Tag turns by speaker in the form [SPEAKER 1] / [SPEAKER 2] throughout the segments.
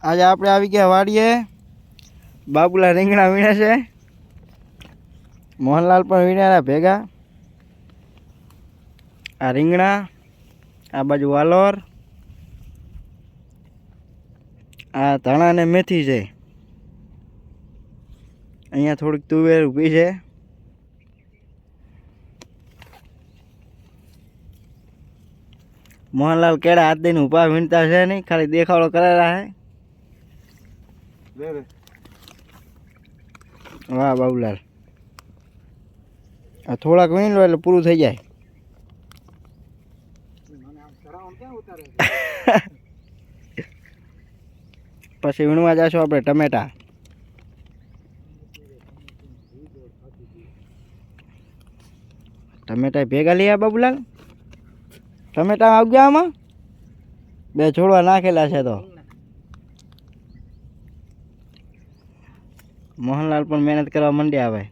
[SPEAKER 1] આજે આપણે આવી ગયા વાડીએ. બાબુલા રીંગણા વીણે છે, મોહનલાલ પણ વીણ્યા ભેગા. આ રીંગણા, આ બાજુ વાલોર, આ ધાણા ને મેથી છે. અહીંયા થોડીક તુવેર ઊભી છે. મોહનલાલ કેળા હાથ દઈને ઊભા વીણતા છે નહીં, ખાલી દેખાડો કરેલા છે. વાહ બાબુલાલ, આ થોડાક વીણ લો એટલે પૂરું થઈ જાય. પછી વીણવા જઈશું આપણે ટમેટા. ટમેટા ભેગા લઈ આવ્યા બાબુલાલ. ટમેટા આવી ગયા આમાં, બે છોડવા નાખેલા છે. તો મોહનલાલ પણ મહેનત કરવા માંડ્યા હવે.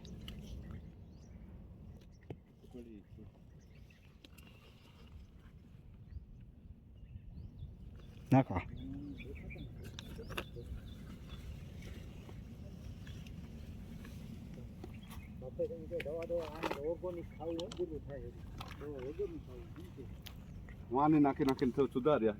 [SPEAKER 1] નાખો.
[SPEAKER 2] નાખી નાખીને સુધાર્યા.